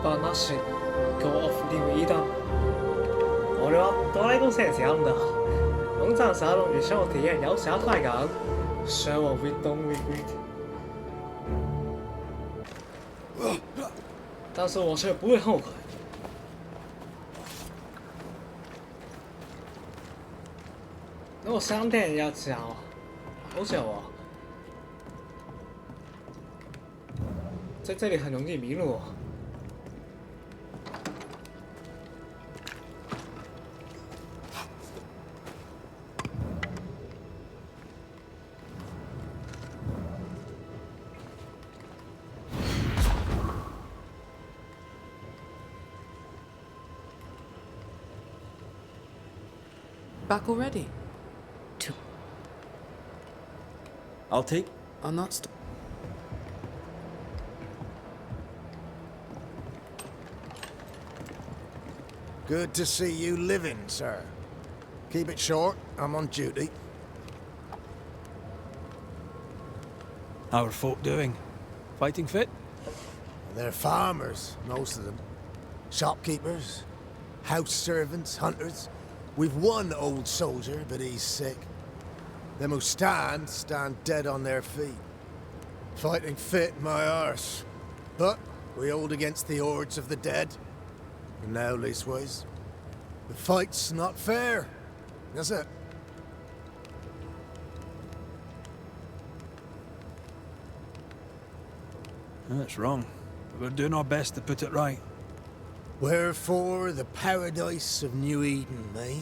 Banishers Go of New Eden。俺は哆啦 A 梦先生的，龙战士啊龙与Cheryl体验游侠快感，Cheryl we don't regret。但是我却不会后悔。那我商店要找好久哦，在这里很容易迷路哦。Back already? I'll take. I'm not. Good to see you living, sir. Keep it short, I'm on duty. How are folk doing? Fighting fit? They're farmers, most of them. Shopkeepers, house servants, hunters. We've one old soldier, but he's sick. Them who stand dead on their feet. Fighting fit, my arse. But we hold against the hordes of the dead. And now, leastways, the fight's not fair. That's it. That's wrong. But we're doing our best to put it right. Wherefore the paradise of New Eden, eh?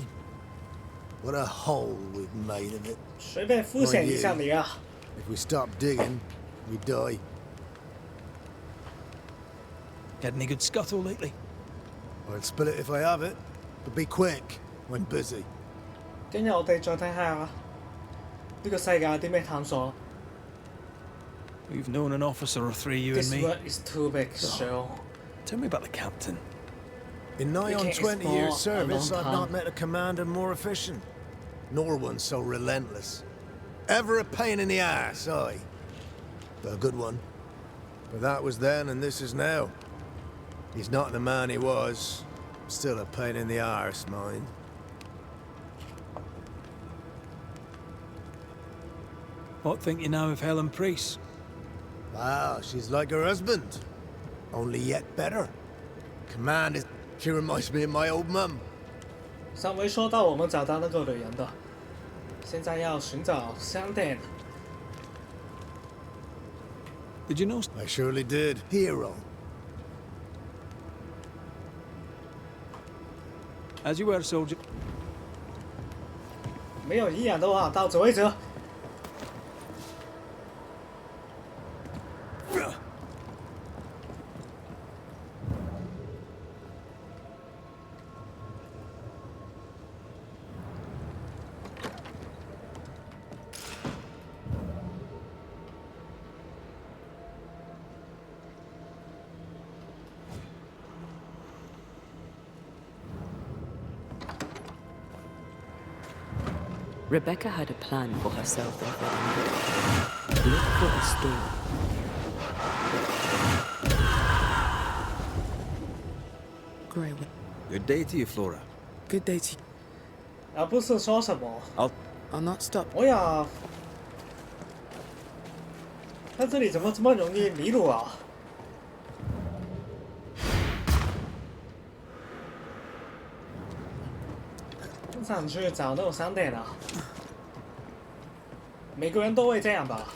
What a hole we've made of it. 随便敷衍一下你啊！ If we stop digging, we die. Had any good scuttle lately? I'll spill it if I have it, but be quick. I'm busy. 今日我哋再睇下呢個世界有啲咩探索。 We've known an officer or three, you This and me. world is too big, Cheryl. Tell me about the captain. In nigh on can 20 explore years' a service, long I've time. not met a commander more efficient, nor one so relentless. Ever a pain in the ass, aye. But a good one. But that was then and this is now. He's not the man he was. Still a pain in the arse, mind. What think you now of Helen Priest? Wow, she's like her husband. Only yet better. Command is... She reminds me of my old mum. 上回说到我们找到那个女人的，现在要寻找商店。 Did you know? I surely did. Hero. As you were, soldier. 没有遗言的话，到此为止。 Rebecca had a plan for herself that wedding day. Look for a storm. Great. Good day to you, Flora. Good day to you. 而不是说什么 I'll not stop. 我呀，在这里怎么这么容易迷路啊？我想去找那种商店啊，每个人都会这样吧？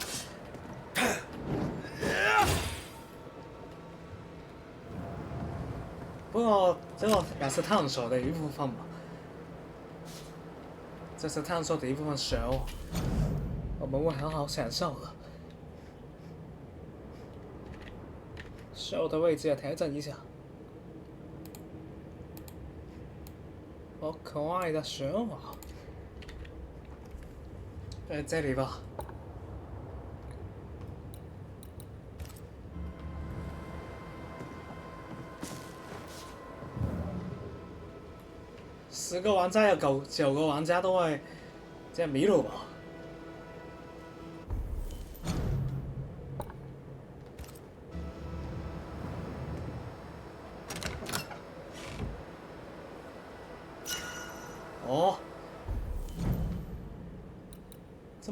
不过这个也是探索的一部分吧。 这是探索的一部分时候，我们会好好享受的。手的位置要调整一下。好可爱的蛇啊！在这里吧。10个玩家有9个玩家都会这样迷路吧。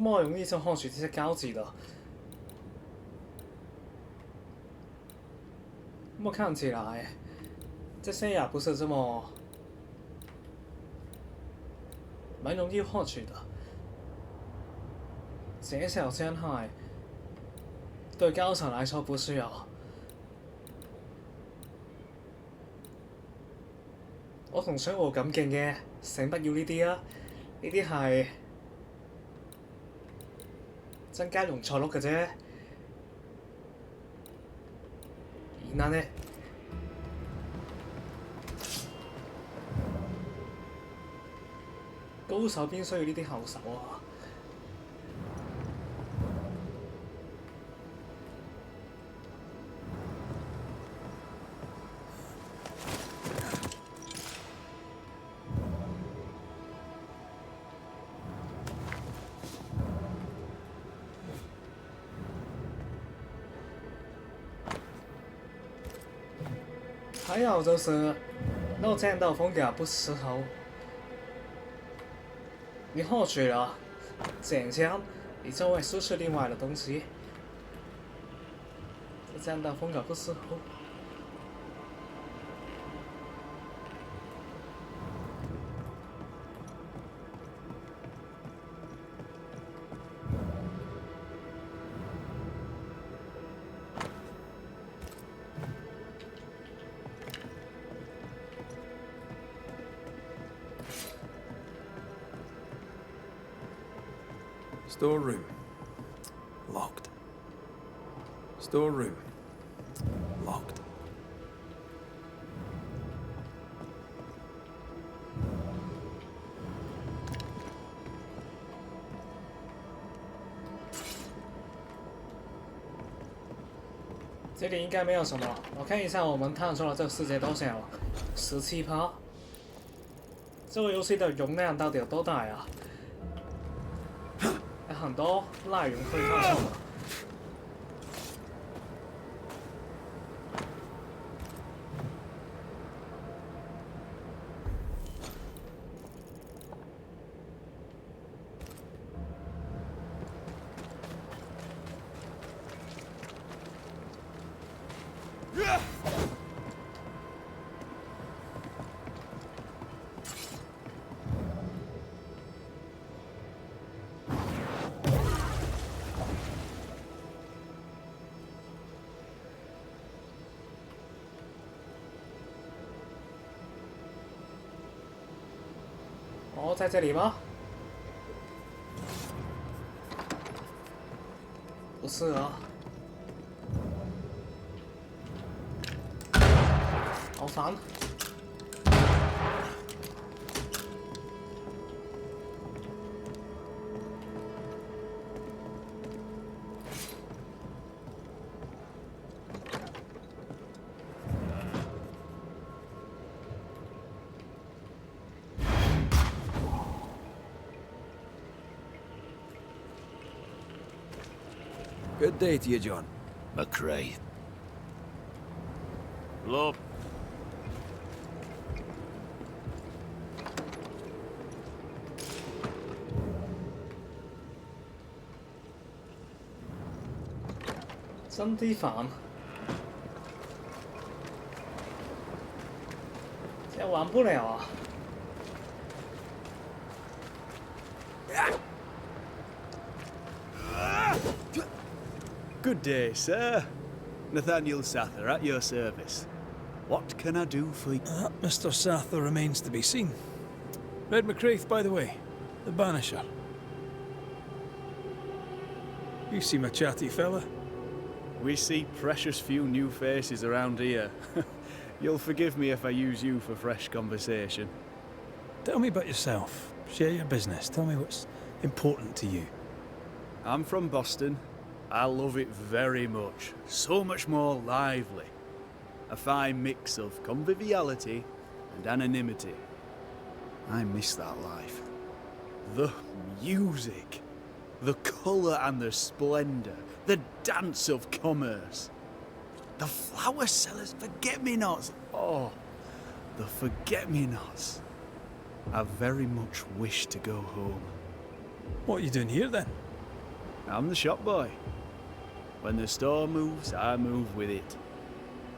这么容易就获取这些高级的，那么看起来这些也不是这么蛮容易获取的。减小伤害对高手来说不需要。我同水壺咁勁嘅，醒不要呢啲啊！呢啲係增加容錯率嘅啫。然後呢，高手邊需要呢啲後手啊！还有就是那战斗风格不适合。你获取了减枪，你就会失去另外的东西。这战斗风格不适合。Storeroom. Locked. Storeroom. Locked.这里应该没有什么，我看一下我们探索的这个世界多少，17%。这个游戏的容量到底有多大呀？很多赖人会探索的。哦，在这里吗？不是啊，好烦。Good day to you, John. McRae. Hello.真啲煩，这玩不了啊！ Good day, sir. Nathaniel Sather at your service. What can I do for you? Mr. Sather remains to be seen. Red McCraith, by the way. The Banisher. You seem a chatty fella. We see precious few new faces around here. You'll forgive me if I use you for fresh conversation. Tell me about yourself. Share your business. Tell me what's important to you. I'm from Boston. I love it very much. So much more lively. A fine mix of conviviality and anonymity. I miss that life. The music. The colour and the splendour. The dance of commerce. The flower sellers' forget-me-nots. Oh, the forget-me-nots. I very much wish to go home. What are you doing here then? I'm the shop boy. When the store moves, I move with it.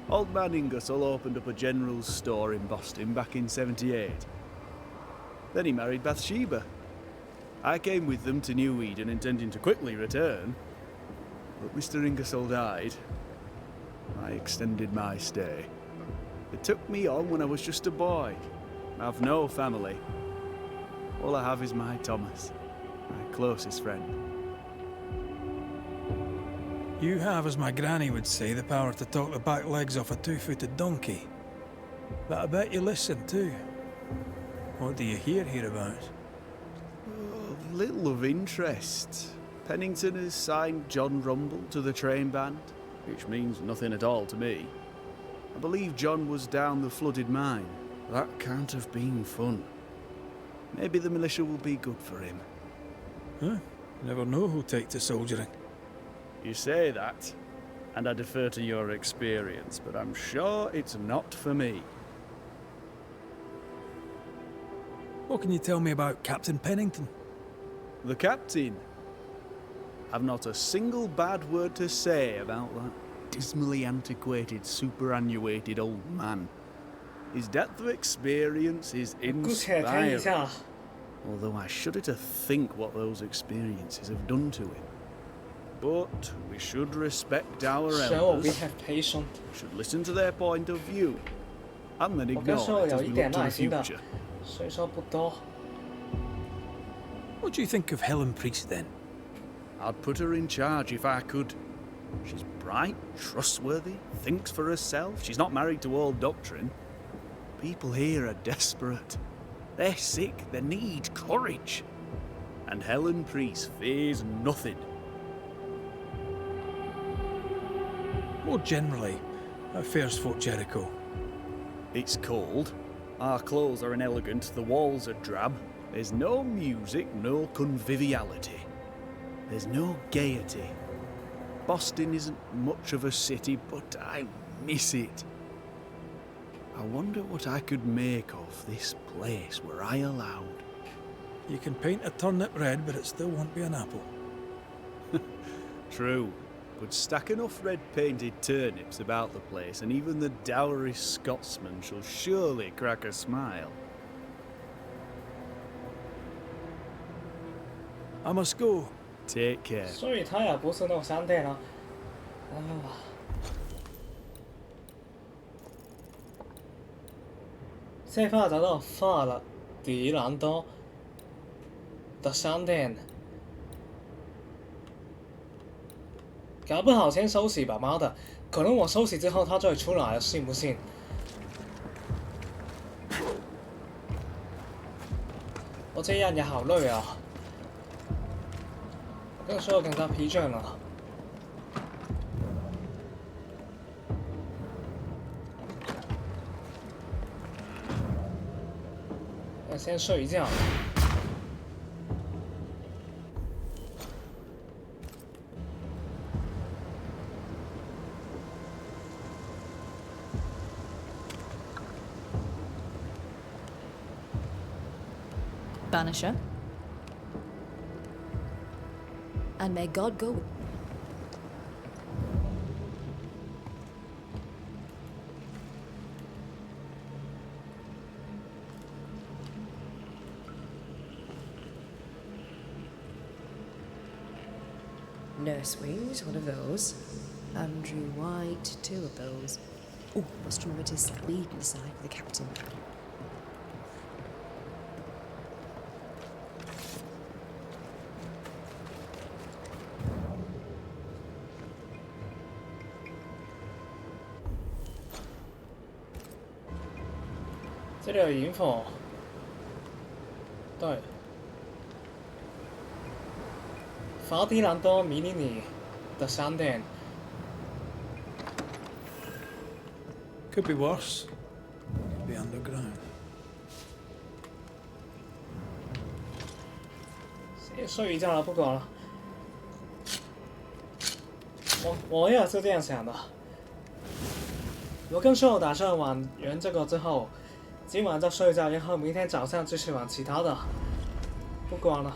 Old man Ingersoll opened up a general store in Boston back in '78. Then he married Bathsheba. I came with them to New Eden intending to quickly return, but Mr. Ingersoll died. I extended my stay. They took me on when I was just a boy. I've no family. All I have is my Thomas, my closest friend. You have, as my granny would say, the power to talk the back legs off a two-footed donkey. But I bet you listen too. What do you hear hereabouts? Oh, little of interest. Pennington has signed John Rumble to the train band, which means nothing at all to me. I believe John was down the flooded mine. That can't have been fun. Maybe the militia will be good for him. Huh? Never know who'll take to soldiering. You say that, and I defer to your experience, but I'm sure it's not for me. What can you tell me about Captain Pennington? The captain? I've not a single bad word to say about that dismally antiquated, superannuated old man. His depth of experience is 姑且听一 inspiring. 下。 Although I shudder to think what those experiences have done to him. But we should respect our Cheryl, we elders. have patience. We should listen to their point of view. And then 我跟 ignore Cheryl it 有 as 一 we 点 look to 耐 the 心的， future. 虽说不多。 What do you think of Helen Priest then? I'd put her in charge if I could. She's bright, trustworthy, thinks for herself. She's not married to old doctrine. People here are desperate. They're sick. They need courage. And Helen Priest fears nothing. More generally, how fares Fort Jericho? It's cold. Our clothes are inelegant. The walls are drab. There's no music, no conviviality. There's no gaiety. Boston isn't much of a city, but I miss it. I wonder what I could make of this place were I allowed. You can paint a turnip red, but it still won't be an apple. True, but stack enough red-painted turnips about the place, and even the dourest Scotsman shall surely crack a smile. I must go. Take care. 所以他也不是那种商店啊。啊。现在发展到法了迪兰多的商店，搞不好先收拾吧，妈的！可能我收拾之后他就会出来了，信不信？我这样也好累啊！我跟你说，我更加疲倦了。我先睡一觉。Banisher. And may God go. Nurse Wings, one of those. Andrew White, two of those. Oh, must remember to lead inside for the captain. .这里有银否？对。法迪兰多迷你你的商店。 Could be worse. Could be underground. 先睡一觉了，不管了。我也是这样想的。我跟秀打算玩完这个之后，今晚再睡觉，然后明天早上继续玩其他的。不管了。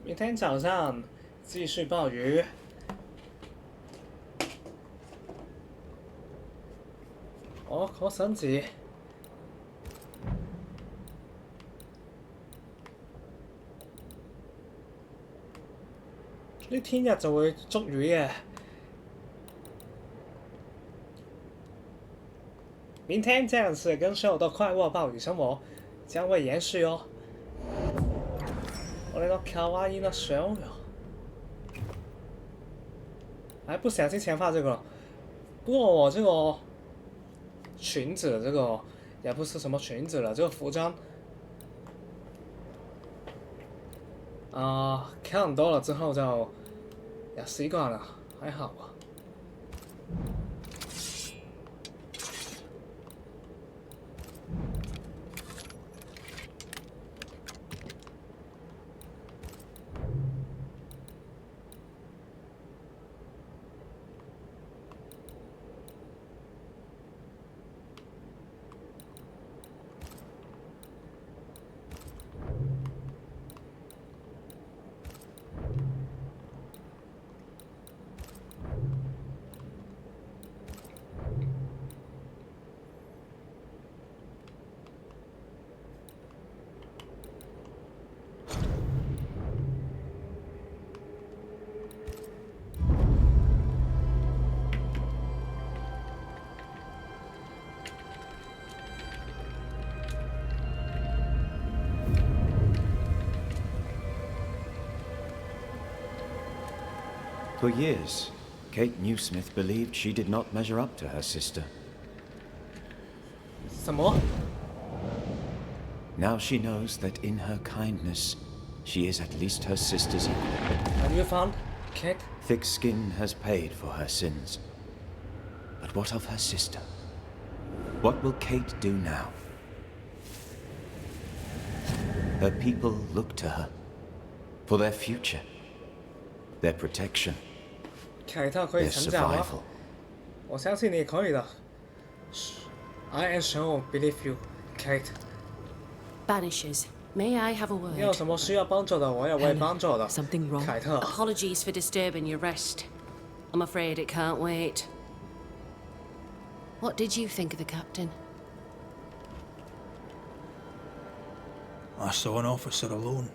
明天早上继续鲍鱼。哦，可升級。呢天日就會捉魚嘅。明天這樣子跟Cheryl的快樂暴雨生活將會延續哦。我那個卡哇伊的Cheryl，哎，不小心前發這個了。不過我這個裙子，這個也不是什麼裙子了，這個服裝，看多了之後就也習慣了，還好吧。For years, Kate Newsmith believed she did not measure up to her sister. 什麼？ Now she knows that in her kindness, she is at least her sister's equal. Have you found Kate? Thick skin has paid for her sins. But what of her sister? What will Kate do now? Her people look to her for their future, their protection, 凯特可以 their 成长吗？ survival. 我相信你可以的。I and Cheryl believe you, Kate. Banishers, may I have a 你有 word? 什么需要帮助的，我也会帮助的。 something wrong? 凯特， Apologies for disturbing your rest. I'm afraid it can't wait. What did you think of the captain? I saw an officer alone.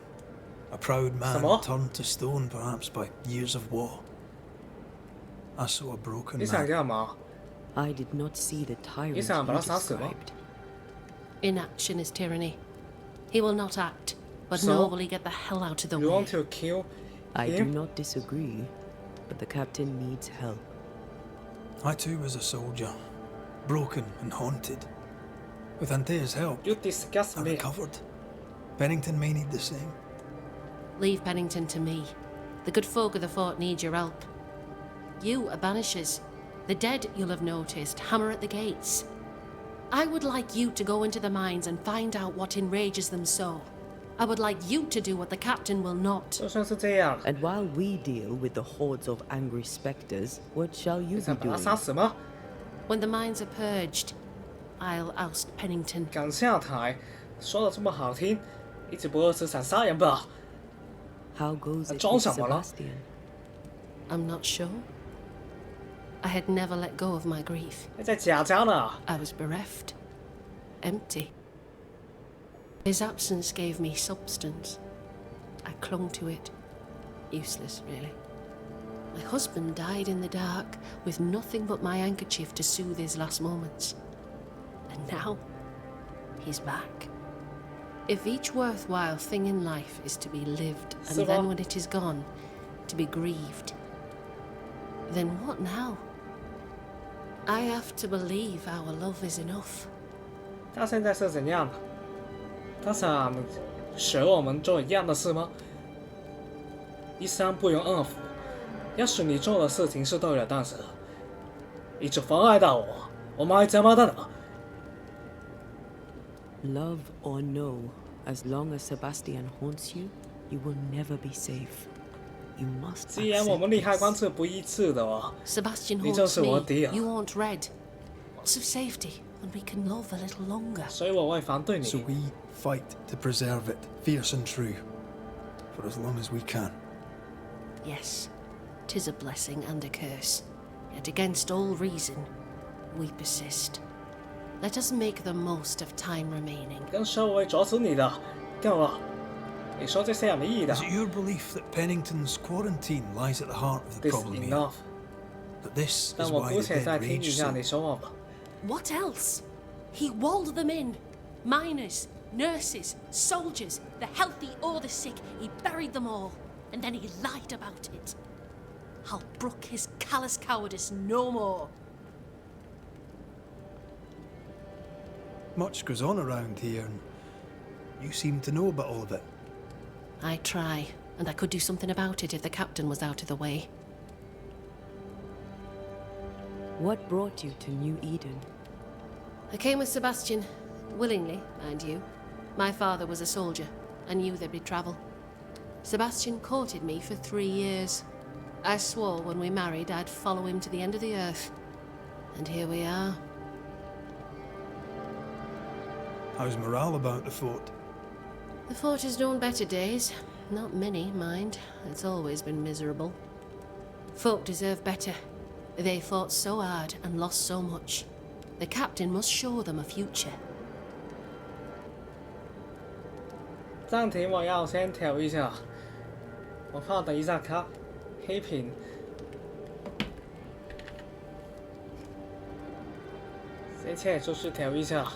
A proud man 什么？ turned to stone, perhaps by years of war. I saw a broken 你想 man. 干嘛？ I did not see the tyrant you 你想把他杀死吗？ described. Inaction is tyranny. He will not act, but So? nor will he get the hell out of the You way. want to kill I do him? not disagree, but the captain needs help. I too was a soldier, broken and haunted. With Antea's help, You disgust I me. recovered. Pennington may need the same. Leave Pennington to me. The good folk of the fort need your help. You are banishers. The dead, you'll have noticed, hammer at the gates. I would like you to go into the mines and find out what enrages them so. I would like you to do what the captain will not. 就算是这样， And while we deal with the hordes of angry specters, what shall 你 you 想 be 把他 doing? 杀死吗？ When the mines are purged, I'll oust Pennington. 敢下台，说的这么好听，一直不饿死想杀人吧？ How goes it with 装什么了？ Sebastian? I'm not sure. I had never let go of my grief. 还在假家呢。 I was bereft, empty. His absence gave me substance. I clung to it. Useless, really. My husband died in the dark, with nothing but my handkerchief to soothe his last moments. And now, he's back. If each worthwhile thing in life is to be lived, and Siva. then when it is gone, to be grieved, then what now? I have to believe our love is enough. 他现在是怎样？他想学我们做一样的事吗？一山不容二虎。也许你做的事情是对的，但是一直妨碍到我，我们还怎么的呢？ Love or no, as long as Sebastian haunts you, you will never be safe. You must 既然我们 accept 利害 this. 观是不一致的哦， Sebastian 你就 haunts 是我敌 me, 人， you haunt Red. What's of safety when we can love a little longer? 所以我会反对 So 你。 we fight to preserve it, fierce and true. for as long as we can. Yes, 'tis a blessing and a curse. Yet against all reason, we persist. Let us make the most of time remaining. 跟说我会阻止你的，够了。你说这些有没意义的 Is it your belief that Pennington's quarantine lies at the heart of the ？This is problem here? enough. That this is 但我 why 姑 the 且 dead 再听一 rage 下 so? 你说我吧。 What else? He walled them in. Miners, nurses, soldiers, the healthy or the sick, he buried them all. And then he lied about it. I'll brook his callous cowardice no more. Much goes on around here, and you seem to know about all of it. I try, and I could do something about it if the captain was out of the way. What brought you to New Eden? I came with Sebastian, willingly, mind you. My father was a soldier. I knew there'd be travel. Sebastian courted me for 3 years. I swore when we married I'd follow him to the end of the earth. And here we are. How's morale about the fort? The fort has known better days. Not many, mind. It's always been miserable. Folk deserve better. They fought so hard and lost so much. The captain must show them a future. 暂停，我要先调一下。我怕等一下卡黑屏。先切出去调一下。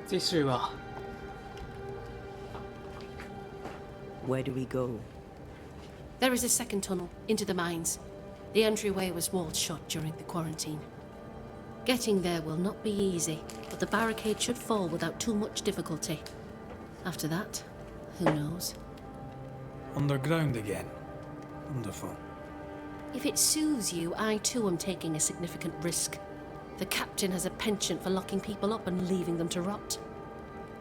继续吧。 Where do we go? There is a second tunnel into the mines. The entryway was walled shut during the quarantine. Getting there will not be easy, but the barricade should fall without too much difficulty. After that, who knows? Underground again. Wonderful. If it soothes you, I too am taking a significant risk. The captain has a penchant for locking people up and leaving them to rot.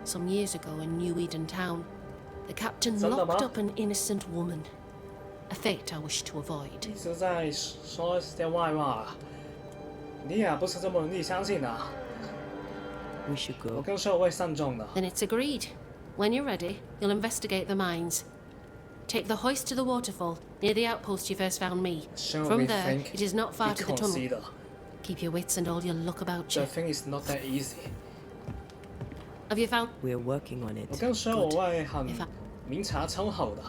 Some years ago in New Eden town, the captain locked up an innocent woman. A fate I wish to avoid. 一直在说些外话，你也不是这么容易相信的。 We should 我 go. 跟说我会慎重的。 Then it's agreed. When you're ready, you'll investigate the mines. Take the hoist to the waterfall, near the outpost you first found me. Shall From we there, think it is not far to the tunnel. consider? Keep your wits and all your luck about The you. thing is not that easy. Have you found... We're working on it. 我跟说我 Good. 会很明察秋毫的。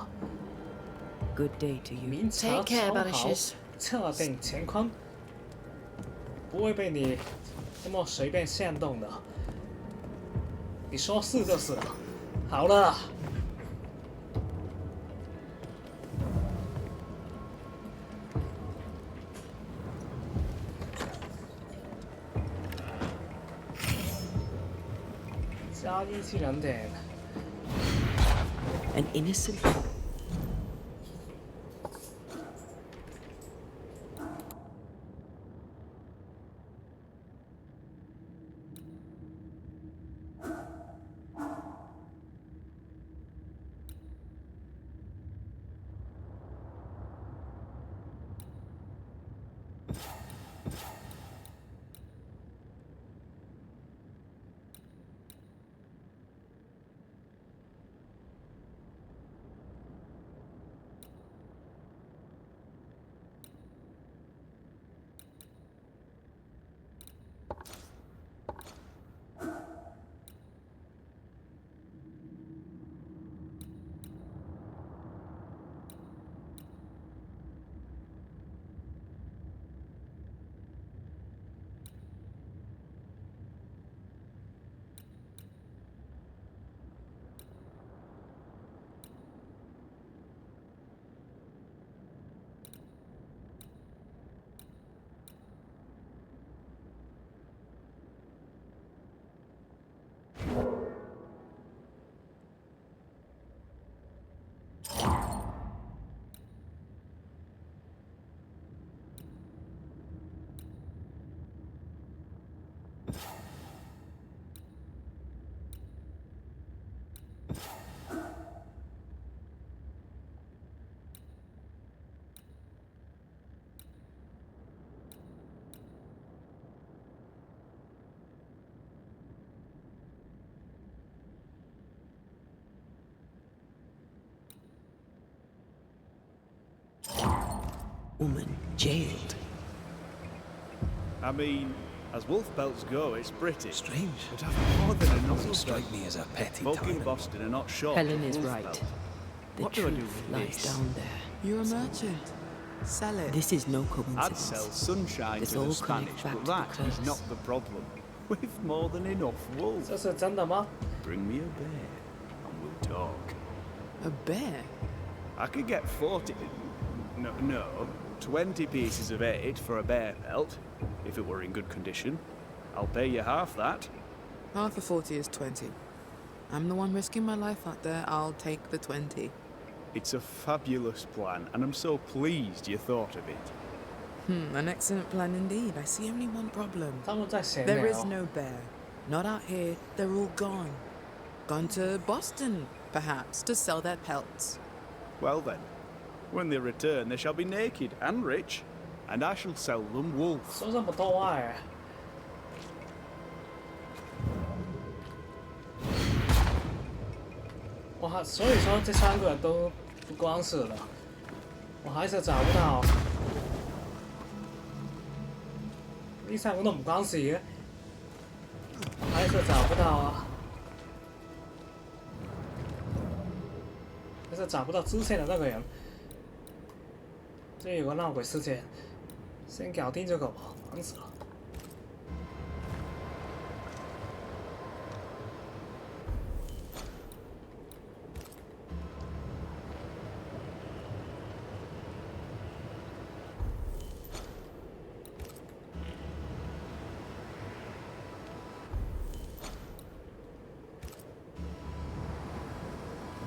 Good day to you. 明察 Take care, 秋毫， Banishers. 测定乾坤，不会被你这么随便煽动的。你说是就是了。好了。加一技能点。 An innocent. woman jailed. I mean, as wolf pelts go, it's pretty. Strange. But I've more than enough Doesn't of strike them. me as a petty Folk in tyrant. Boston are not short. Helen of is wolf right. pelt. The What do I do truth with lies this? down there. You're a merchant. Sell it. This is no I'd coincidence. sell sunshine This to all the Spanish, connects back but to the that is curse. not the problem. We've more than enough wool. 这是真的吗？ Bring me a bear, and we'll talk. A bear? I could get 40... No, 20 pieces of 8 for a bear pelt, if it were in good condition. I'll pay you half that. Half of 40 is 20. I'm the one risking my life out there. I'll take the 20. It's a fabulous plan, and I'm so pleased you thought of it. An excellent plan indeed. I see only one problem. 他们在闲 There 聊 is。no bear. Not out here. They're all gone. Gone to Boston, perhaps, to sell their pelts. Well then, when they return, they shall be naked and rich, and I shall sell them wool. 说这么多话哎。所以说这3个人都不光死了，我还是找不到。呢3個都唔關事嘅，還是找不到啊！還是找不到之前的那個人。這有個鬧鬼事件，先搞定這個吧，忙死了。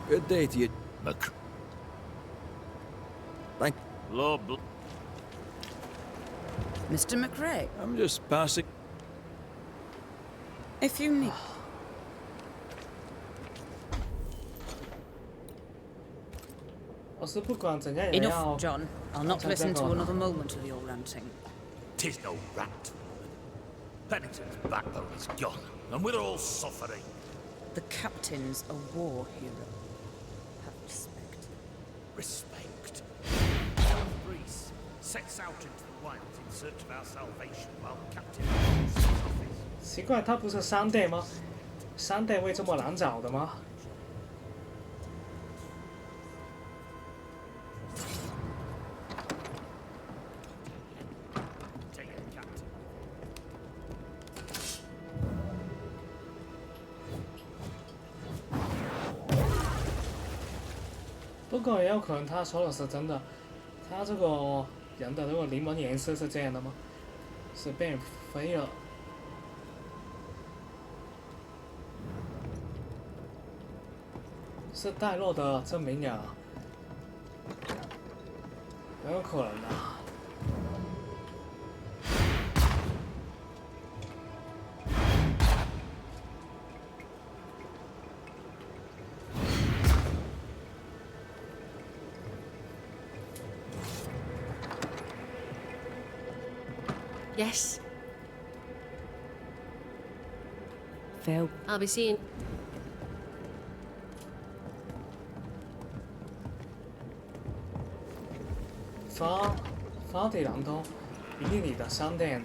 Good day to you. Thank. Lord, Mr. McRae, I'm just passing. if you need... Enough, John. I'll not listen to another moment of your ranting. 'tis no rant. Pennington's backbone is gone, and we're all suffering. The captain's a war hero. Have respect. Respect. John Brees sets out into the wilds in search of our salvation, while Captain holds his office. 奇怪，他不是3代吗？3代会这么难找的吗？ Take it, Captain. 不过也有可能他说的是真的，他这个人的这个灵魂颜色是这样的吗？是变飞了。是带落的证明呀，很有可能啊。Yes, Farewell. I'll be seeing. 发地狼通，一定你的商店。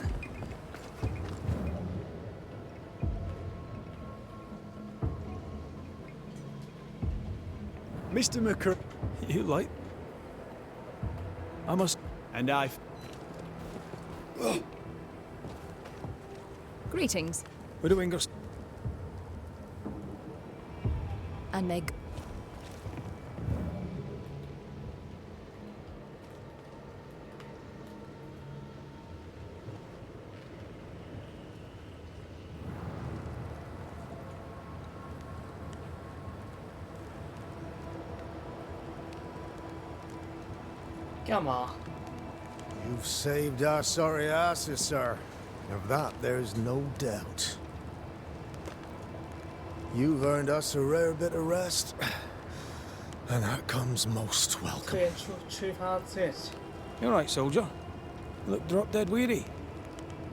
Mr. McCur... You like? I must. And I... Greetings. Widow Ingers. And Meg. You've saved our sorry asses, sir. Of that, there's no doubt. You've earned us a rare bit of rest, and that comes most welcome. 去他这。 You alright, soldier? You look drop dead weary.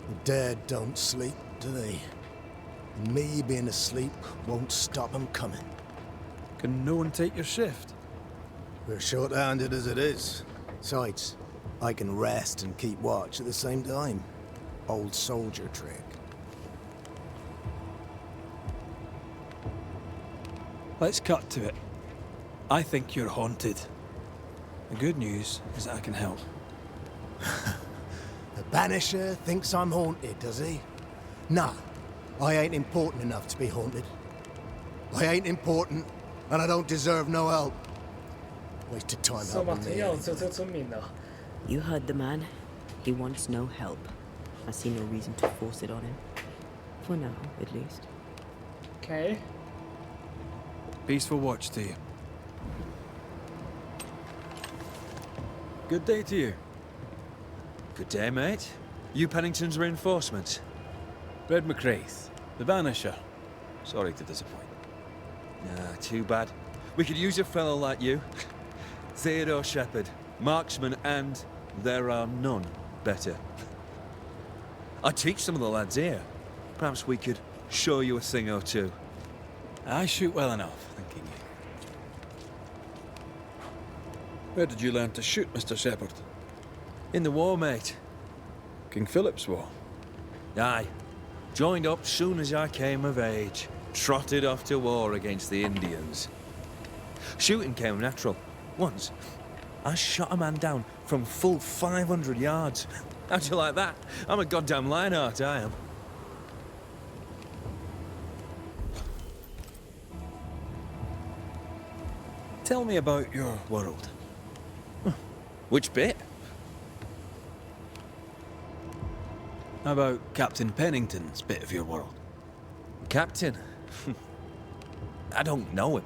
The dead don't sleep, do they? And me being asleep won't stop them coming. Can no one take your shift? We're short-handed as it is. Besides, I can rest and keep watch at the same time. Old soldier trick. Let's cut to it. I think you're haunted. The good news is that I can help. The Banisher thinks I'm haunted, does he? Nah, I ain't important enough to be haunted. I ain't important, and I don't deserve no help. Wasted time 是吗？ helping 挺 me. 有自知之明的。 You heard the man. He wants no help. I see no reason to force it on him. For now, at least. OK， Peaceful watch to you. Good day to you. Good day, mate. You Pennington's reinforcements? Red McCraith, the Banisher. Sorry to disappoint. Nah, too bad. We could use a fellow like you. Theodore Shepherd, marksman, and there are none better. I teach some of the lads here. Perhaps we could show you a thing or two. I shoot well enough, thanking you. Where did you learn to shoot, Mr. Shepherd? In the war, mate. King Philip's War. Aye. Joined up soon as I came of age. Trotted off to war against the Indians. Shooting came natural. Once, I shot a man down from full 500 yards. How'd you like that? I'm a goddamn Lionheart, I am. Tell me about your world. Which bit? How about Captain Pennington's bit of your world? Captain? I don't know him.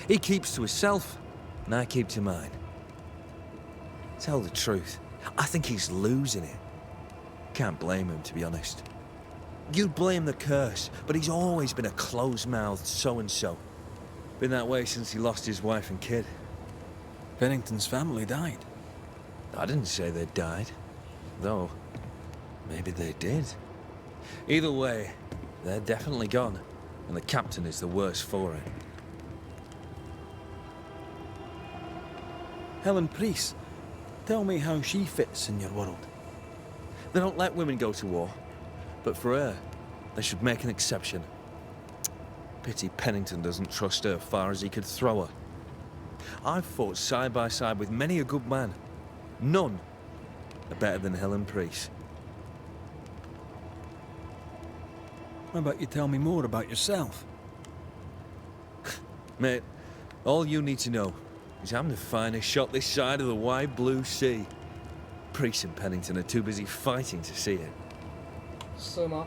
He keeps to himself, and I keep to mine. Tell the truth, I think he's losing it. Can't blame him, to be honest. You'd blame the curse, but he's always been a close-mouthed so-and-so. Been that way since he lost his wife and kid. Pennington's family died. I didn't say they died, though maybe they did. Either way, they're definitely gone, and the captain is the worse for it. Helen Priest, tell me how she fits in your world. They don't let women go to war, but for her, they should make an exception. Pity Pennington doesn't trust her far as he could throw her. I've fought side by side with many a good man. None are better than Helen Priest. How about you tell me more about yourself? Mate, all you need to know is I'm the finest shot this side of the wide blue sea. Priest and Pennington are too busy fighting to see it. 是吗？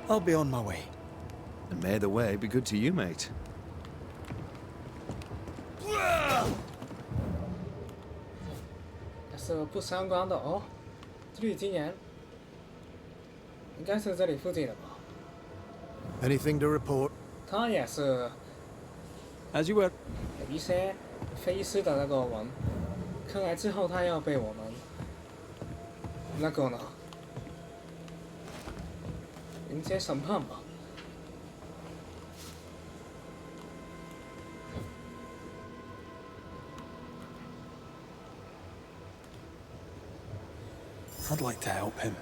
I'll be on my way. And may the way be good to you, mate. 还是不相关的哦。绿金岩，应该是这里附近的吧？ Anything to report? 他也是 As you were. 有一些飞尸的那个文，看来之后他要被我们那个呢，迎接审判吧。 I'd like to help him.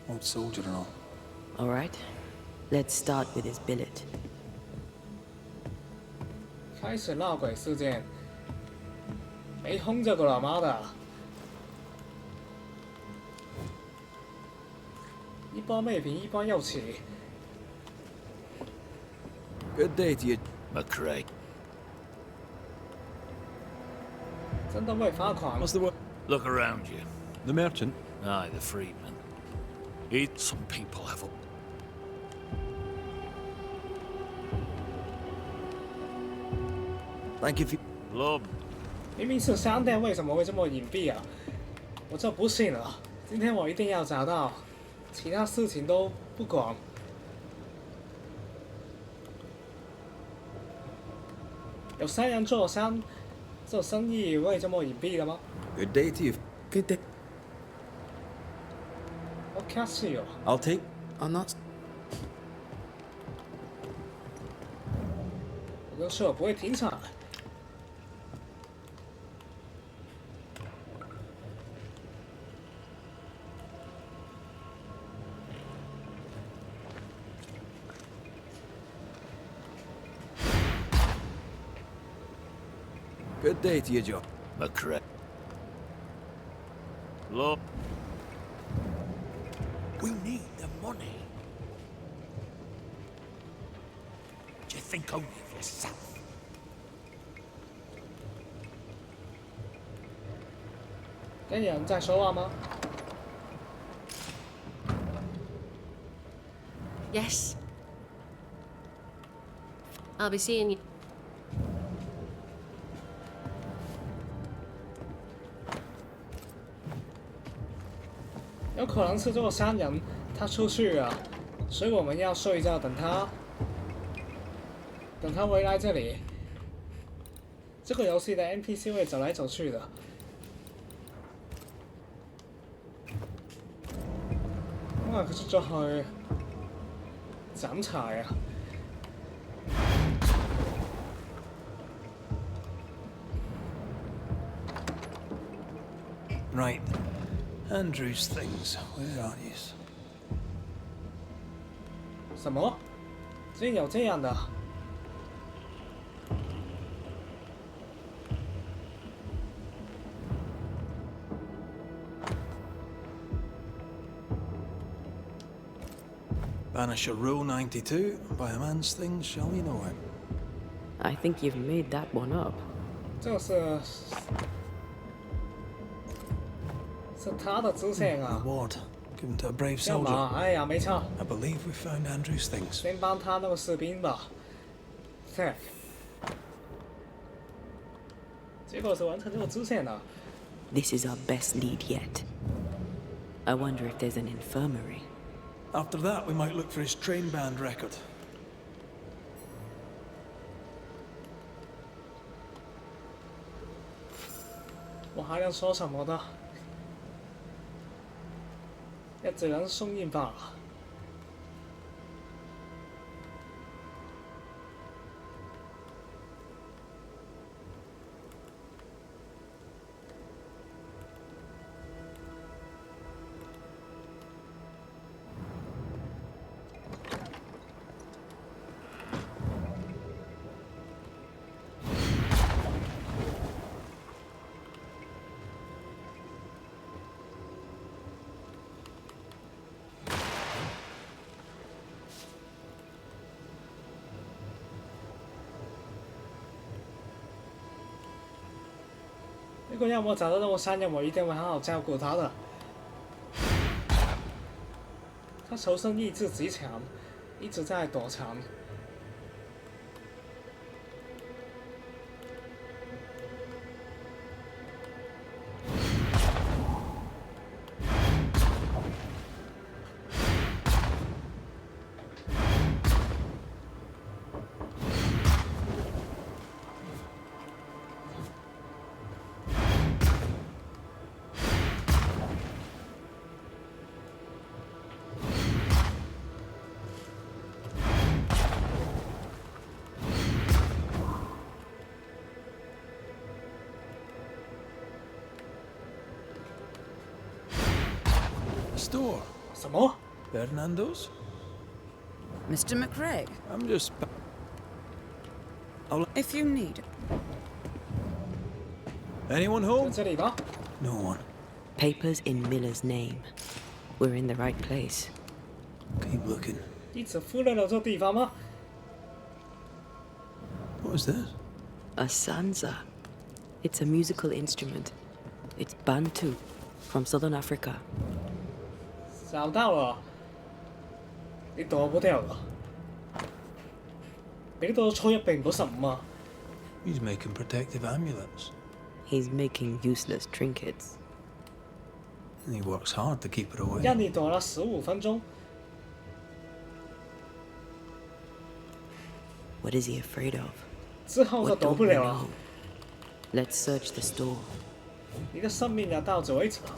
Old soldier and all. All right. Let's start with his billet. 开始闹鬼事件，没轰这个了，妈的！一包媚瓶，一包药起。 Good day to you. McCrae. 真的会发狂。 What's the word? Look around you. The merchant. Aye, the freedman. Some people have a... Thank you for... Lord, 明明是商店，为什么会这么隐蔽啊？我就不信了。今天我一定要找到，其他事情都不管。有商人做生意会这么隐蔽的吗？ Good day to you. Good day. 我看是有。 I'll take. I'm not. 我跟说我不会停产。Good day to you, Joe. McCrae. Look. We need the money. Do you think only of yourself? "跟人在说话吗？ Yes. I'll be seeing you. 有可能是这个商人他出去了，所以我们要睡觉等他回来这里。这个游戏的 NPC 会走来走去的。咁啊，佢出咗去斬柴啊！ Right. Andrew's things. Where are these? 什么？竟然有这样的？ Banisher Rule 92. By a man's things shall we know him. I think you've made that one up. 这个是他的支线啊！ Reward given to a brave 干 soldier. 嘛？哎呀，没错， I believe we found Andrew's things. 先帮他那个士兵吧。对，结果是完成这个支线了。 This is our best lead yet. I wonder if there's an infirmary. After that, we might look for his train band record. 我还能说什么呢？也只能送印罢了。如果让我找到那个商人，我一定会好好照顾他的。他求生意志极强，一直在躲藏。Store. 什么？ Fernando's? Mr. McCraig, I'm just... if you need. Anyone 在 home? 这里吧。 No one. Papers in Miller's name. We're in the right place. Keep looking. 一直忽略了这地方吗？ What is this? A sanza. It's a musical instrument. It's Bantu, from southern Africa. 找到了，你躲不掉了。俾到初一並唔到15嘛。 He's making protective amulets. He's making useless trinkets. And he works hard to keep it away. 让你躲了15分鐘， What is he afraid of? 之後就 What 躲 don't 不 we 了了 know?。Let's search the store. 你的生命要到此為止了。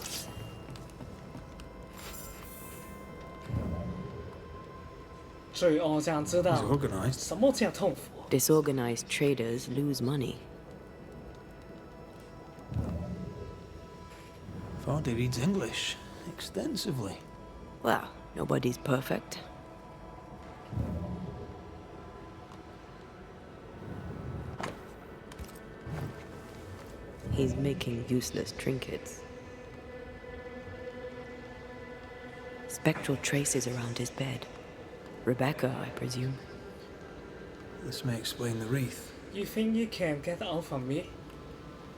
罪惡將知 He's 道 organized. 什麼叫痛苦。 Disorganized traders lose money. Vardy reads English extensively. Well, nobody's perfect. He's making useless trinkets. Spectral traces around his bed. Rebecca, I presume. This may explain the wreath. You think you can get out from me?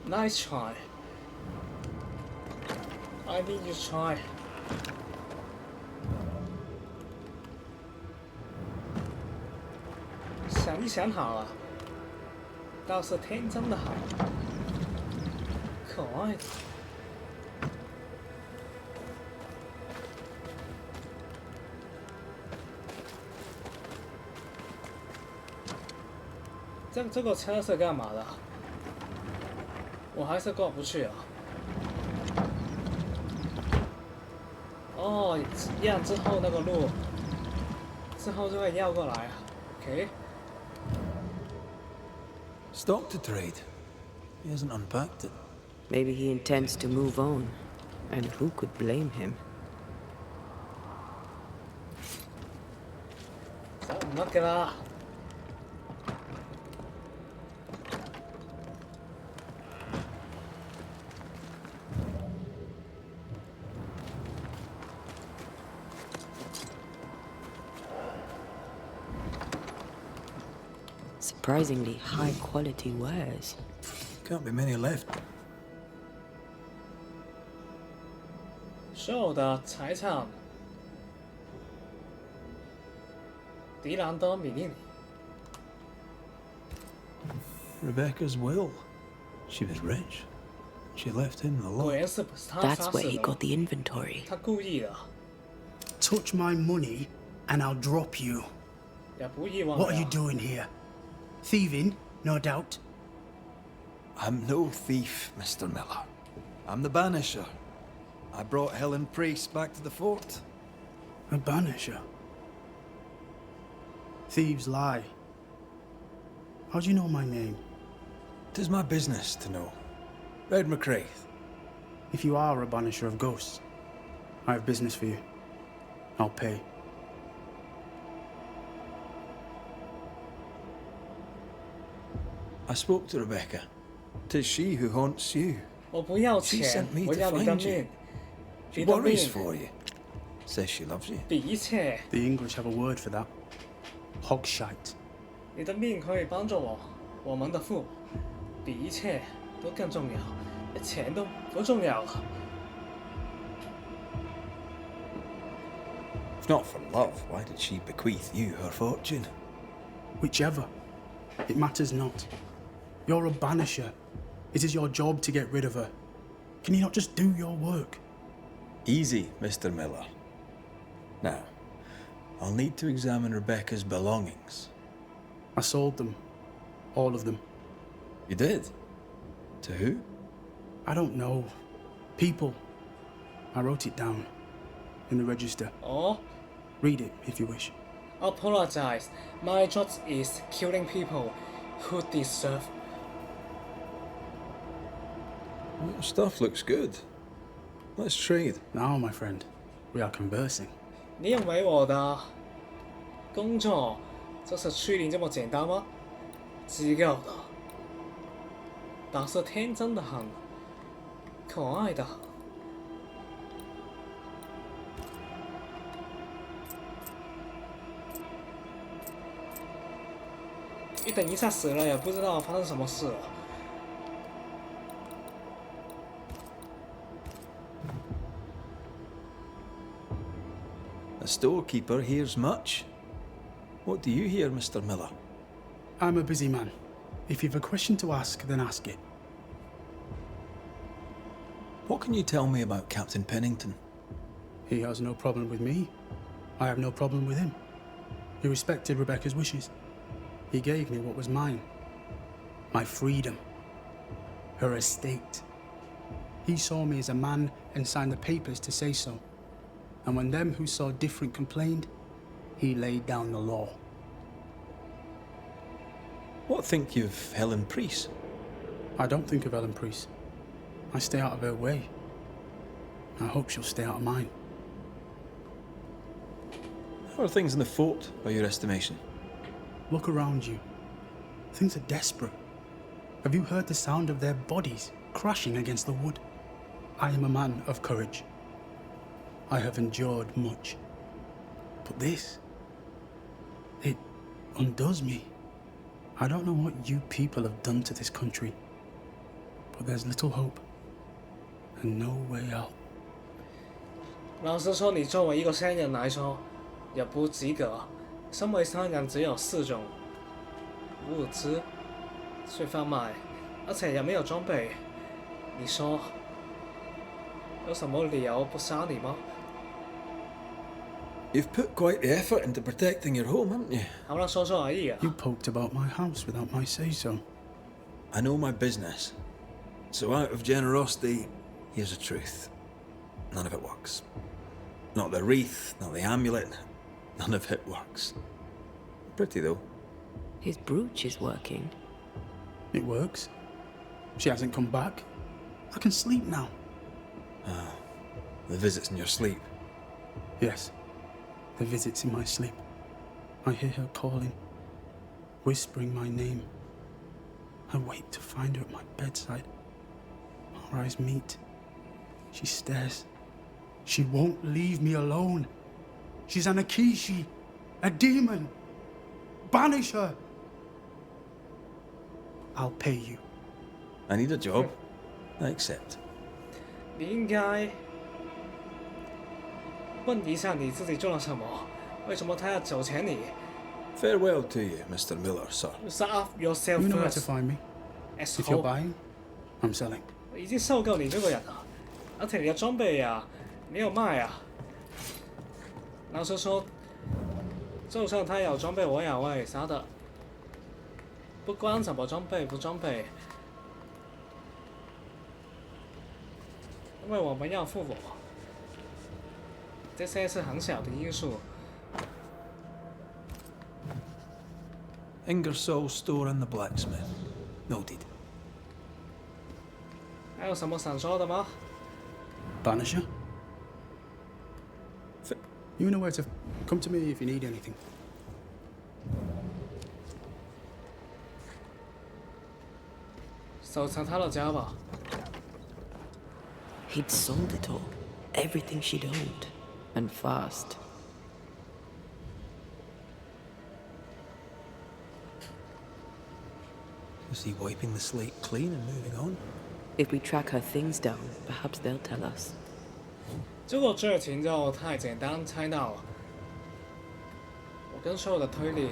Nice try. I need you try. 想一想好了，倒是天真的好，可爱的。这个车是干嘛的？我还是过不去啊。哦，让之后那个路，之后就会绕过来啊。OK。 Stock to trade. He hasn't unpacked it. Maybe he intends to move on. And who could blame him? 怎么个啦？ Surprisingly high quality wares. Can't be many left. 所有的财产，迪兰德米令。 Rebecca's will. She was rich. She left him the 果 lot. 然是他 That's 杀 where 死 he 的 got the inventory. 他故意的， Touch my money and I'll drop you. 也不意外 What are you 啊。 doing here? Thieving, no doubt. I'm no thief, Mr. Miller. I'm the Banisher. I brought Helen Priest back to the fort. A banisher. Thieves lie. How do you know my name? 'Tis my business to know. Red McCraith. If you are a banisher of ghosts, I have business for you. I'll pay. I spoke to Rebecca. 'Tis she who haunts you. 我不要 She 钱 sent me， 我 to 要你的 find you. 命， She 你的 worries 命 for you. Says she loves you. 比一切， The English have a word for that. Hogshite. 你的命可以帮助我们的父，比一切都更重要，钱都不重要了。 If not for love, why did she bequeath you her fortune? Whichever. It matters not. You're a banisher. It is your job to get rid of her. Can you not just do your work? Easy, Mr. Miller. Now, I'll need to examine Rebecca's belongings. I sold them. All of them. You did? To who? I don't know. People. I wrote it down. In the register. 哦 Read it if you wish.，apologize. My job is killing people who deserve. Well, stuff looks good. Let's trade. Now, my friend, we are conversing. 你认为我的工作就是驱灵这么简单吗？知道的，但是天真的很，可爱的很。你等一下死了也不知道发生什么事了。 A storekeeper hears much. What do you hear, Mr. Miller? I'm a busy man. If you've a question to ask, then ask it. What can you tell me about Captain Pennington? He has no problem with me. I have no problem with him. He respected Rebecca's wishes. He gave me what was mine. My freedom. Her estate. He saw me as a man and signed the papers to say so. And when them who saw different complained, he laid down the law. What think you of Helen Priest? I don't think of Ellen Priest. I stay out of her way. I hope she'll stay out of mine. How are things in the fort, by your estimation? Look around you. Things are desperate. Have you heard the sound of their bodies? crashing against the wood. I am a man of courage. I have endured much. But this, it undoes me. I don't know what you people have done to this country, but there's little hope and no way out. 老实说，你作为一个商人来说，也不及格。身为商人，只有4种物资去贩卖，而且也没有装备。你说有什么理由不杀你吗？ You've put quite the effort into protecting your home, haven't you? 好了，说说而已啊。You poked about my house without my say-so. I know my business. So out of generosity, here's the truth. None of it works. Not the wreath, not the amulet. None of it works. Pretty though. His brooch is working. It works. She hasn't come back. I can sleep now. Ah, the visits in your sleep. Yes, the visits in my sleep. I hear her calling, whispering my name. I wait to find her at my bedside. Our eyes meet. She stares. She won't leave me alone. She's an Akishi, a demon. Banish her. I'll pay you. I need a job. I accept. 你应该问一下你自己做了什么，为什么他要走钱你 Farewell to you, Mr. Miller, sir.？Shut up yourself You know where to first. find me. If you're buying, I'm selling. 我已经受够你这个人了，而且你的装备呀，没有卖啊。老实说，就算他有装备，我也会杀的。不管怎么装备不装备，因为我们要复活，这些是很小的因素。 Ingersoll store in the blacksmith. Noted. 还有什么想说的吗？ Banisher? You know where to come to me if you need anything. 收藏他的家吧。 He'd sold it all. Everything she'd owned. And fast. Is he wiping the slate clean and moving on? If we track her things down, perhaps they'll tell us. 这个剧情就太简单猜到了。我跟所有的推理。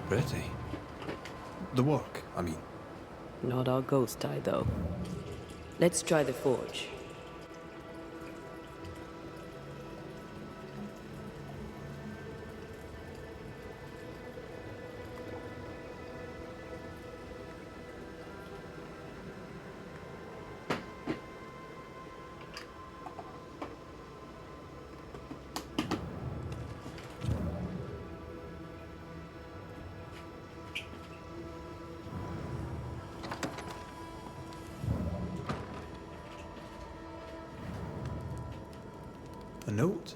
Pretty. The work, I mean. Not our ghost eye, though. Let's try the forge. A note?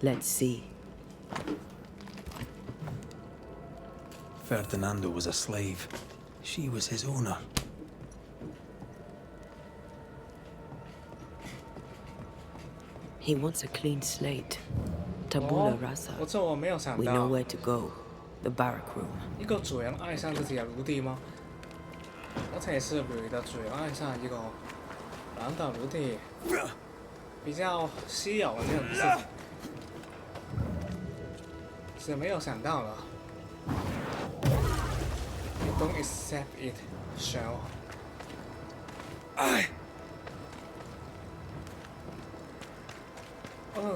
Let's see. Ferdinando was a slave. She was his owner. He wants a clean slate. Tabula rasa. 我这我没有想 We 到 know where to go. The barrack room. 一个主人爱上自己的奴隶吗？而且是女的主人爱上一个男的奴隶，比较稀有的这种事情，是没有想到的。You don't accept it, Cheryl.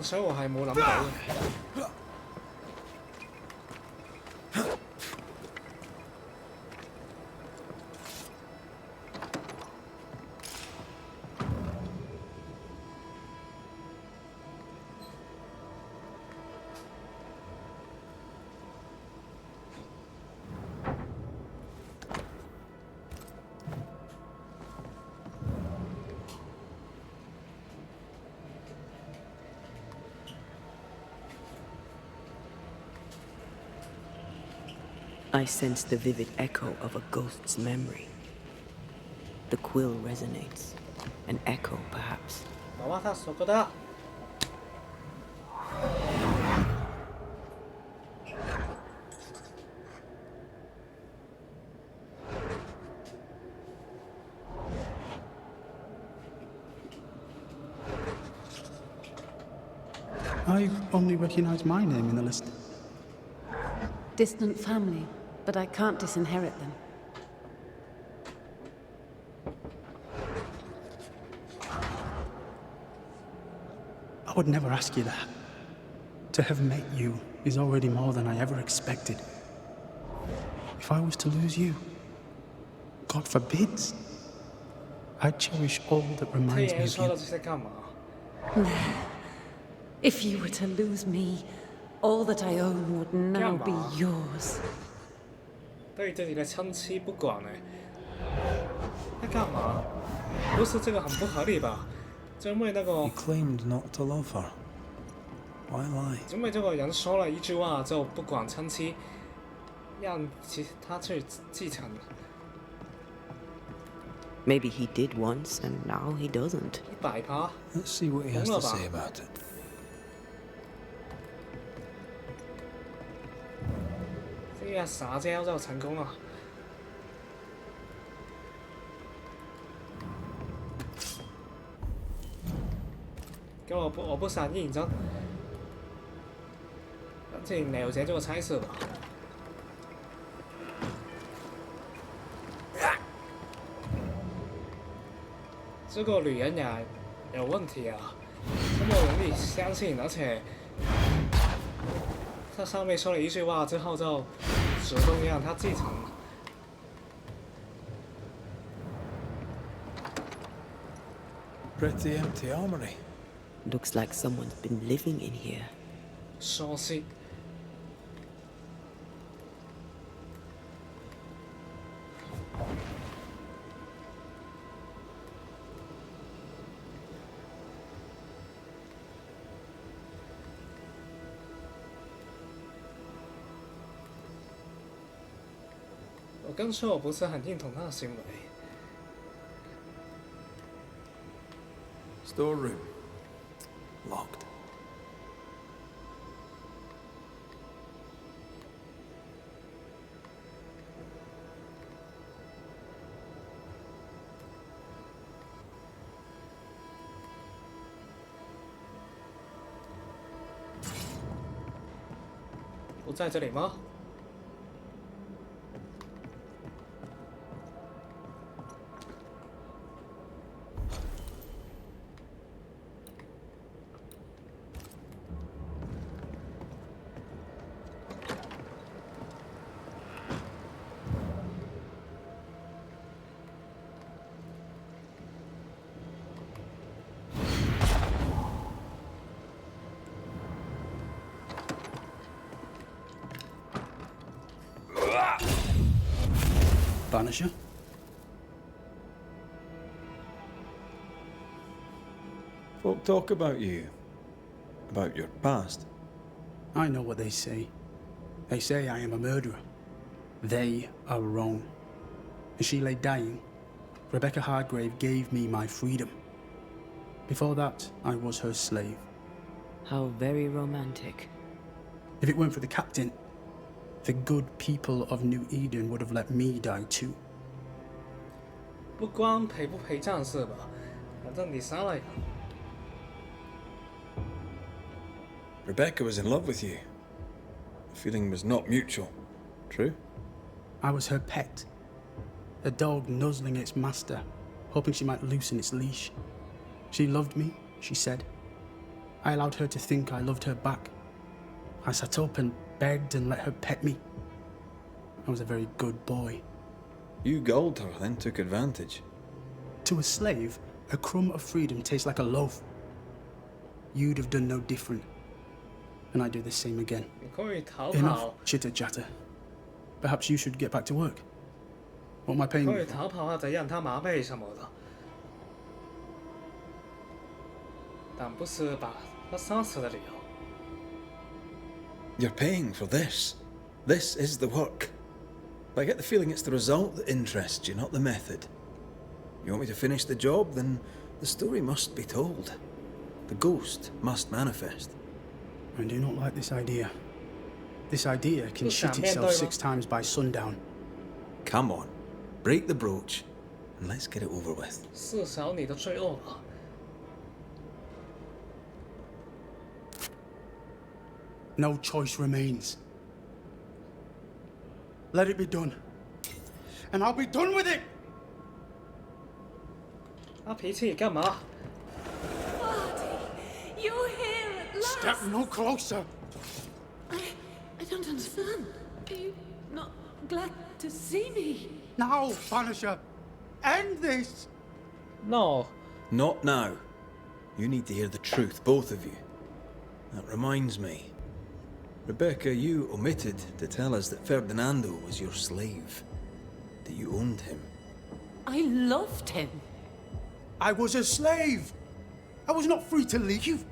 所以我係冇諗到嘅。I sense the vivid echo of a ghost's memory. The quill resonates. An echo, perhaps. 我ว่า他说过的。I only recognize my name in the list. Distant family, but I can't disinherit them. I would never ask you that. To have met you is already more than I ever expected. If I was to lose you, God forbids, I'd cherish all that 他 reminds 爷 me 说的 of 这些干嘛？ If you were to lose me, all that I own would now be Come on. yours. 对自己的亲戚不管呢？他干嘛？不是这个很不合理吧？就因为那个 You， claimed not to love her. Why lie? 因为这个人说了一句话就不管亲戚，让他去继承。 Maybe he did once, and now he doesn't. 100%。 Let's see what he has to say about it. 这个撒娇就成功了。咁我不想認真，既然了解這個猜測吧。這個女人也有問題啊，這麼容易相信，而且她上面說了一句話之後就主動讓她繼承。 Pretty empty armory. Looks like someone's been living in here. 熟悉。我刚说我不是很认同他的行为。 Storeroom. Locked. "不在这里吗？ Banisher? Folk talk about you. About your past. I know what they say. They say I am a murderer. They are wrong. As she lay dying, Rebecca Hargrave gave me my freedom. Before that, I was her slave. How very romantic. If it weren't for the captain, the good people of New Eden would have let me die too. 不关陪不陪战士吧，反正你杀了一个。Rebecca was in love with you. The feeling was not mutual. True? I was her pet. A dog nuzzling its master, hoping she might loosen its leash. She loved me, she said. I allowed her to think I loved her back. I sat up and begged and let her pet me. I was a very good boy. You gulled her, then took advantage. To a slave, a crumb of freedom tastes like a loaf. You'd have done no different. And I'd do the same again. 你可以逃 Enough 跑， chitter-chatter. Perhaps you should get back to work. What am I paying 可 you 以 for? 逃跑或者让他麻痹什么的，但不是把他杀死的理由。 You're paying for this. This is the work. But I get the feeling it's the result that interests you, not the method. You want me to finish the job, then the story must be told. The ghost must manifest. I do not like this idea. This idea can shit itself 6 times by sundown. Come on, break the brooch, and let's get it over with. 至少你的罪恶吧。 No choice remains. Let it be done. And I'll be done with it! 发脾气干嘛？ You're here at last! Step no closer! I don't understand. Are you not glad to see me? Now, Banisher! End this! No， Not now. You need to hear the truth, both of you. That reminds me. Rebecca, you omitted to tell us that Ferdinando was your slave. That you owned him. I loved him. I was a slave! I was not free to leave!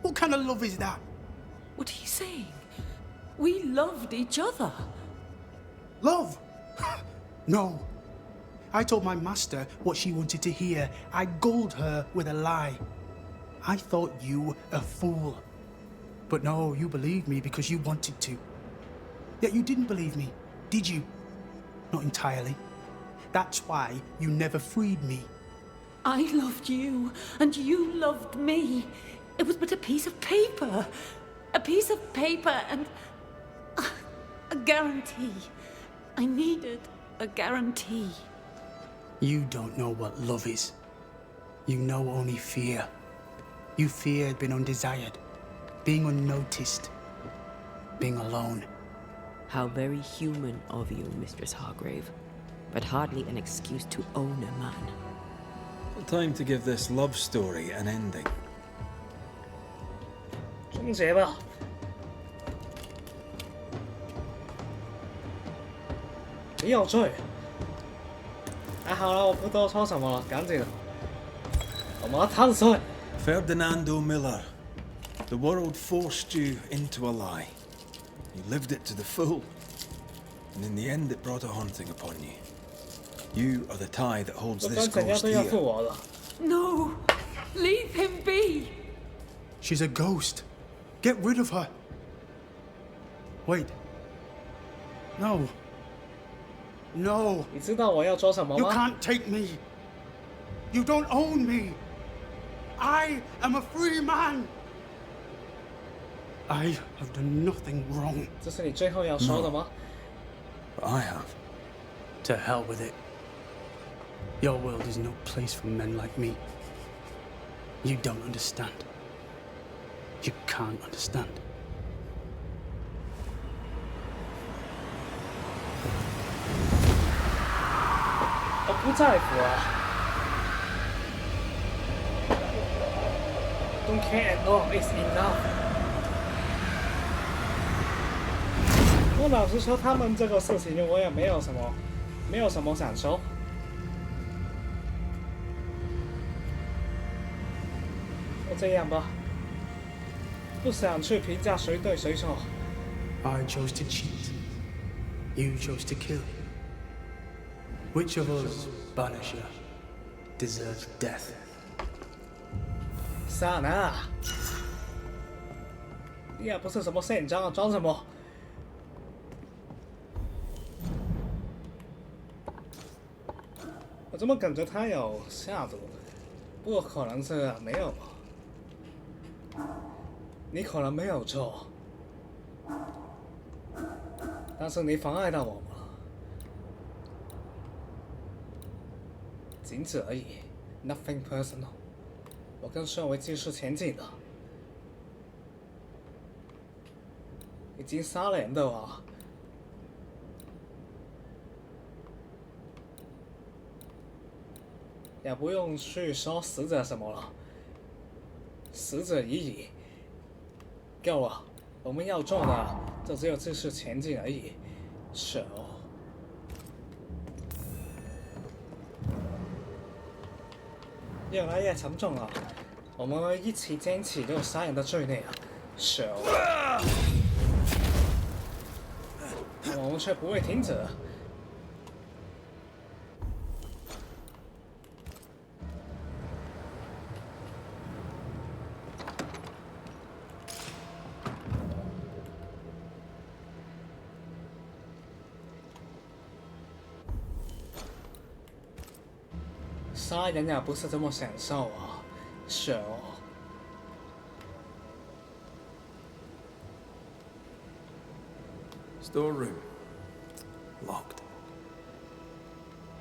What kind of love is that? What are you saying? We loved each other. Love? No. I told my master what she wanted to hear. I gulled her with a lie. I thought you a fool. But no, you believed me because you wanted to. Yet you didn't believe me, did you? Not entirely. That's why you never freed me. I loved you, and you loved me. It was but a piece of paper. A piece of paper and a guarantee. I needed a guarantee. You don't know what love is. You know only fear. You feared being undesired, being unnoticed, being alone. How very human of you, Mistress Hargrave, but hardly an excuse to own a man. Time to give this love story an ending. 终结吧。你有罪。还好了，我不多说什么了，赶紧的。我们要探索。 Ferdinando Miller, the world forced you into a lie. You lived it to the full, and in the end it brought a haunting upon you. You are the tie that holds 不 this 管怎样 ghost 都要复 here. 活的。 No, leave him be. She's a ghost. Get rid of her. Wait. No. No. 你知道我要做什么 You 吗？ can't take me. You don't own me. I am a free man. I have done nothing wrong. 这是你最后要说的吗？ But I have. To hell with it. Your world is no place for men like me. You don't understand. You can't understand. 我不在乎啊。Don't care at all is enough。我老实说，他们这个事情我也没有什么想说。就这样吧，不想去评价谁对谁错。 I chose to cheat. You chose to kill. Which of us, Banisher, deserves death? Sana. 你也不是什么县长，装什么？我怎么感觉他有下毒？不过可能是没有吧。你可能没有错，但是你妨碍到我们了，仅此而已 ，nothing personal。我更认为继续前进的。已经杀人的话，也不用去说死者什么了，死者已矣，够了。我们要做的就只有继续前进而已。手，越来越沉重了，我们一起肩起这个杀人的罪孽啊！手。我们却不会停止。杀人也不是这么享受啊，手。Storeroom. Locked.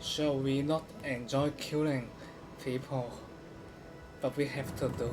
Shall we not enjoy killing people? But we have to do.